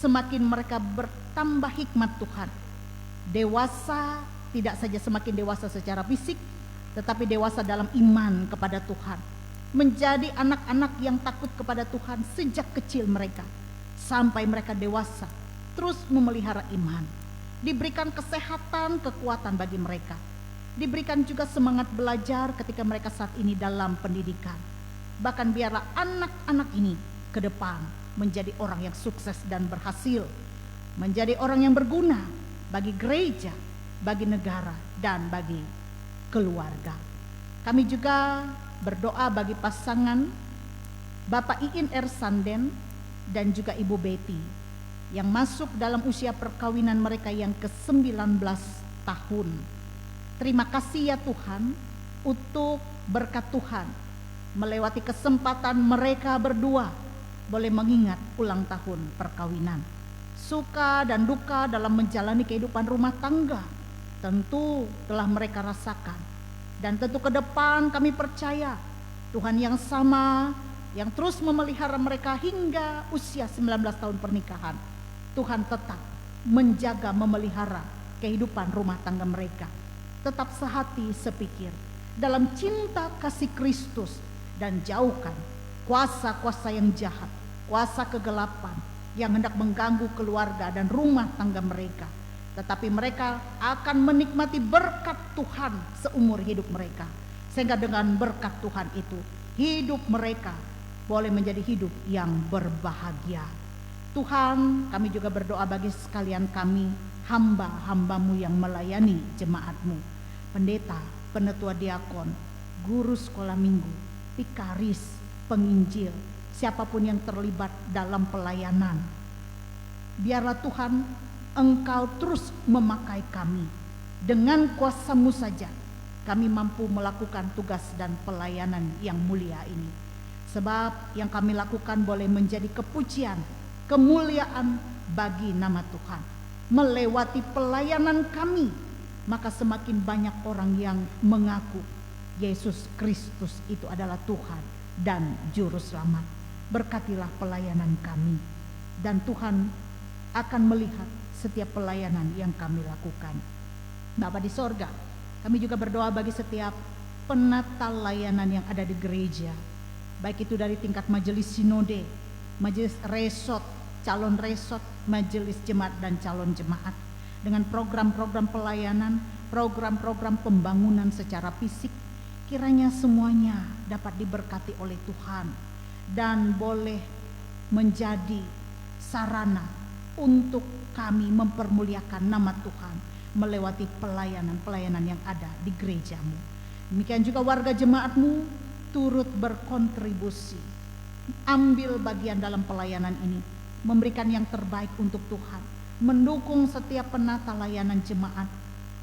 semakin mereka bertambah hikmat Tuhan. Dewasa, tidak saja semakin dewasa secara fisik, tetapi dewasa dalam iman kepada Tuhan. Menjadi anak-anak yang takut kepada Tuhan sejak kecil mereka, sampai mereka dewasa, terus memelihara iman. Diberikan kesehatan, kekuatan bagi mereka. Diberikan juga semangat belajar ketika mereka saat ini dalam pendidikan. Bahkan biarlah anak-anak ini ke depan menjadi orang yang sukses dan berhasil, menjadi orang yang berguna bagi gereja, bagi negara, dan bagi keluarga. Kami juga berdoa bagi pasangan Bapak Iin Ersanden dan juga Ibu Betty yang masuk dalam usia perkawinan mereka yang ke-19 tahun. Terima kasih ya Tuhan untuk berkat Tuhan melewati kesempatan mereka berdua boleh mengingat ulang tahun perkawinan. Suka dan duka dalam menjalani kehidupan rumah tangga tentu telah mereka rasakan, dan tentu ke depan kami percaya Tuhan yang sama yang terus memelihara mereka hingga usia 19 tahun pernikahan. Tuhan tetap menjaga, memelihara kehidupan rumah tangga mereka. Tetap sehati sepikir dalam cinta kasih Kristus dan jauhkan kuasa-kuasa yang jahat, kuasa kegelapan yang hendak mengganggu keluarga dan rumah tangga mereka. Tetapi mereka akan menikmati berkat Tuhan seumur hidup mereka. Sehingga dengan berkat Tuhan itu hidup mereka boleh menjadi hidup yang berbahagia. Tuhan, kami juga berdoa bagi sekalian kami, hamba-hambamu yang melayani jemaatmu, pendeta, penetua diakon, guru sekolah minggu, pikaris, penginjil, siapapun yang terlibat dalam pelayanan. Biarlah Tuhan, Engkau terus memakai kami. Dengan kuasa-Mu saja kami mampu melakukan tugas dan pelayanan yang mulia ini. Sebab yang kami lakukan boleh menjadi kepujian, kemuliaan bagi nama Tuhan. Melewati pelayanan kami, maka semakin banyak orang yang mengaku Yesus Kristus itu adalah Tuhan dan Juru Selamat. Berkatilah pelayanan kami, dan Tuhan akan melihat setiap pelayanan yang kami lakukan. Bapa di sorga, kami juga berdoa bagi setiap penata layanan yang ada di gereja, baik itu dari tingkat majelis sinode, majelis resort, calon resort, majelis jemaat dan calon jemaat, dengan program-program pelayanan, program-program pembangunan secara fisik. Kiranya semuanya dapat diberkati oleh Tuhan dan boleh menjadi sarana untuk kami mempermuliakan nama Tuhan melewati pelayanan-pelayanan yang ada di gerejamu. Demikian juga warga jemaatmu turut berkontribusi, ambil bagian dalam pelayanan ini, memberikan yang terbaik untuk Tuhan, mendukung setiap penata layanan jemaat,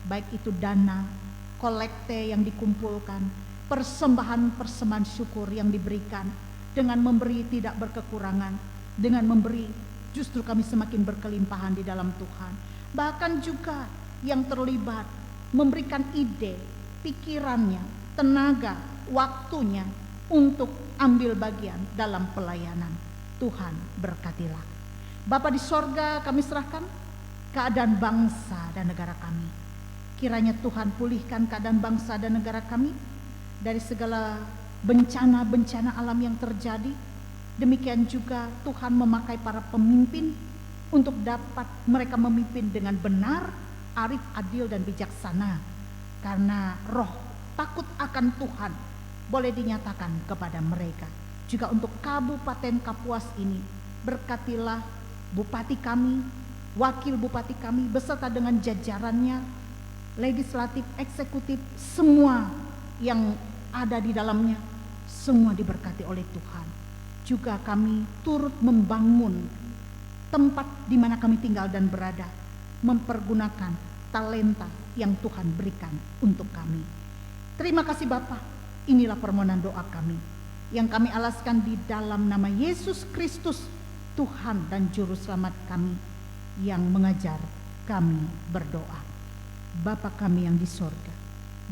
baik itu dana, kolekte yang dikumpulkan, persembahan-persembahan syukur yang diberikan. Dengan memberi tidak berkekurangan, dengan memberi justru kami semakin berkelimpahan di dalam Tuhan. Bahkan juga yang terlibat memberikan ide, pikirannya, tenaga, waktunya untuk ambil bagian dalam pelayanan. Tuhan berkatilah. Bapa di sorga, kami serahkan keadaan bangsa dan negara kami. Kiranya Tuhan pulihkan keadaan bangsa dan negara kami dari segala bencana-bencana alam yang terjadi. Demikian juga Tuhan memakai para pemimpin untuk dapat mereka memimpin dengan benar, arif, adil, dan bijaksana. Karena roh takut akan Tuhan boleh dinyatakan kepada mereka. Juga untuk Kabupaten Kapuas ini, berkatilah bupati kami, wakil bupati kami beserta dengan jajarannya, legislatif, eksekutif, semua yang ada di dalamnya, semua diberkati oleh Tuhan. Juga kami turut membangun tempat di mana kami tinggal dan berada, mempergunakan talenta yang Tuhan berikan untuk kami. Terima kasih Bapa. Inilah permohonan doa kami yang kami alaskan di dalam nama Yesus Kristus, Tuhan dan Juru Selamat kami, yang mengajar kami berdoa. Bapa kami yang di sorga,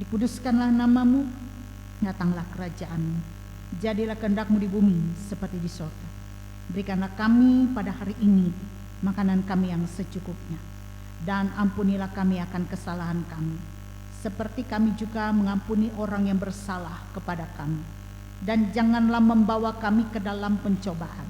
dikuduskanlah namamu, datanglah kerajaan-Mu, jadilah kehendak-Mu di bumi seperti di sorga. Berikanlah kami pada hari ini makanan kami yang secukupnya, dan ampunilah kami akan kesalahan kami, seperti kami juga mengampuni orang yang bersalah kepada kami. Dan janganlah membawa kami ke dalam pencobaan,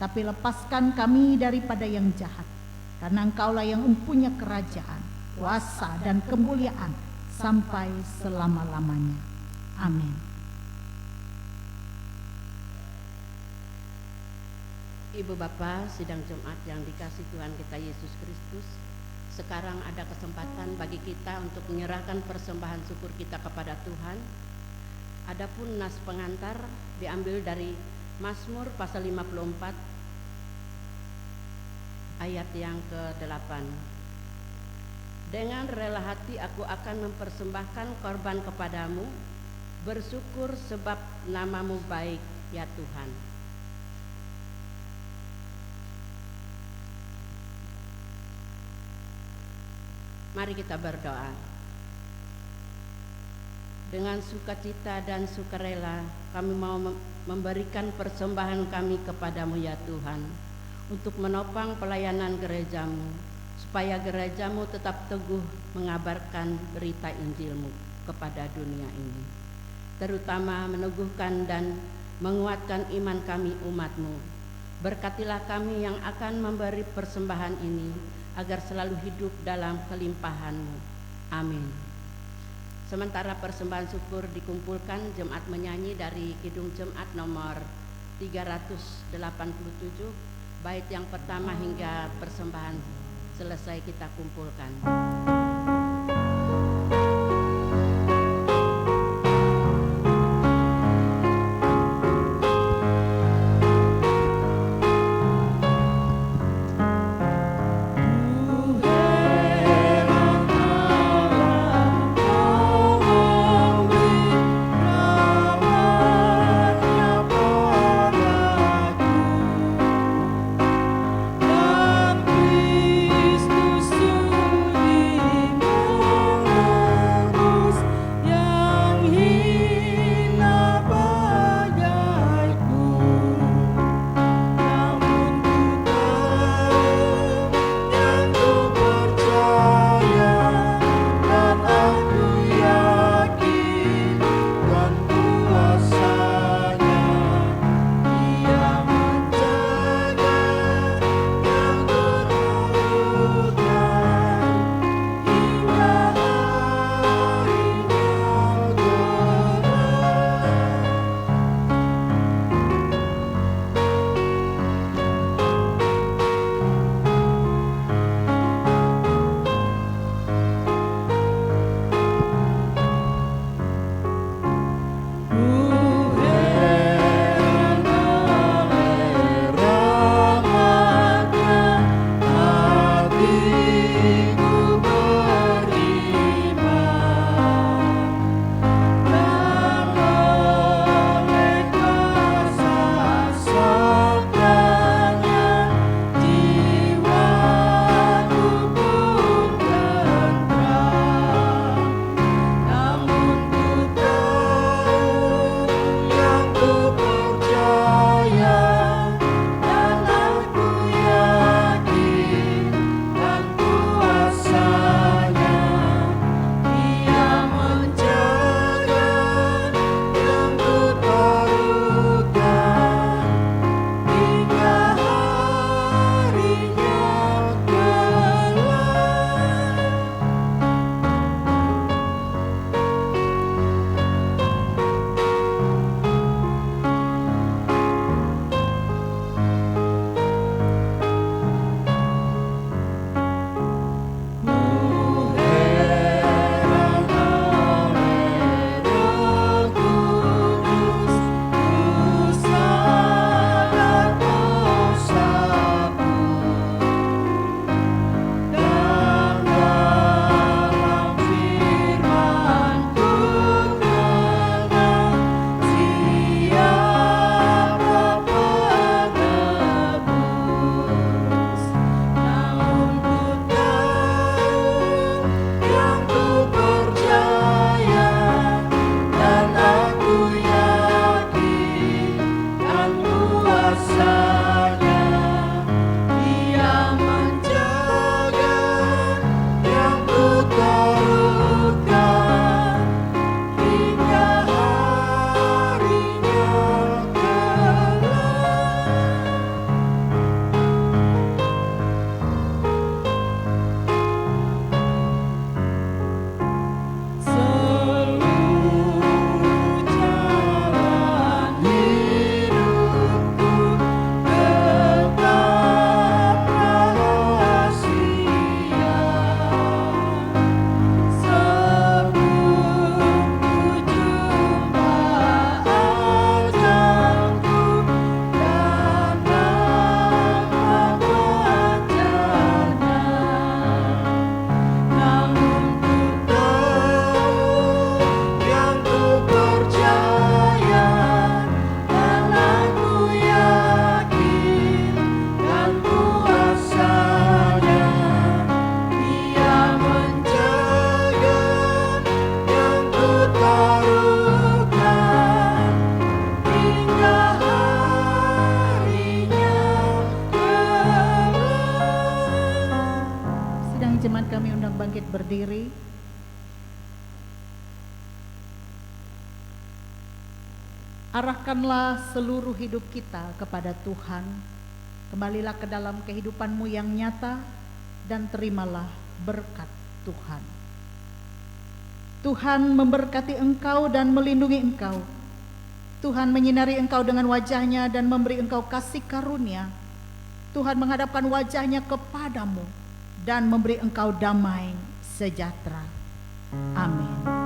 tapi lepaskan kami daripada yang jahat. Karena Engkaulah yang mempunyai kerajaan, kuasa, dan kemuliaan sampai selama-lamanya. Amin. Ibu Bapak sidang Jumat yang dikasih Tuhan kita Yesus Kristus, sekarang ada kesempatan bagi kita untuk menyerahkan persembahan syukur kita kepada Tuhan. Adapun nas pengantar diambil dari Mazmur pasal 54 ayat yang ke-8. Dengan rela hati aku akan mempersembahkan korban kepadamu, bersyukur sebab namamu baik ya Tuhan. Mari kita berdoa. Dengan sukacita dan sukarela kami mau memberikan persembahan kami kepadamu ya Tuhan, untuk menopang pelayanan gerejamu, supaya gerejamu tetap teguh mengabarkan berita Injilmu kepada dunia ini, terutama meneguhkan dan menguatkan iman kami umatmu. Berkatilah kami yang akan memberi persembahan ini agar selalu hidup dalam kelimpahan-Mu. Amin. Sementara persembahan syukur dikumpulkan, jemaat menyanyi dari Kidung Jemaat nomor 387, bait yang pertama hingga persembahan selesai kita kumpulkan. Kristus sudi diundang bangkit berdiri. Arahkanlah seluruh hidup kita kepada Tuhan. Kembalilah ke dalam kehidupanmu yang nyata dan terimalah berkat Tuhan. Tuhan memberkati engkau dan melindungi engkau. Tuhan menyinari engkau dengan wajah-Nya dan memberi engkau kasih karunia. Tuhan menghadapkan wajah-Nya kepadamu dan memberi engkau damai sejahtera. Amin.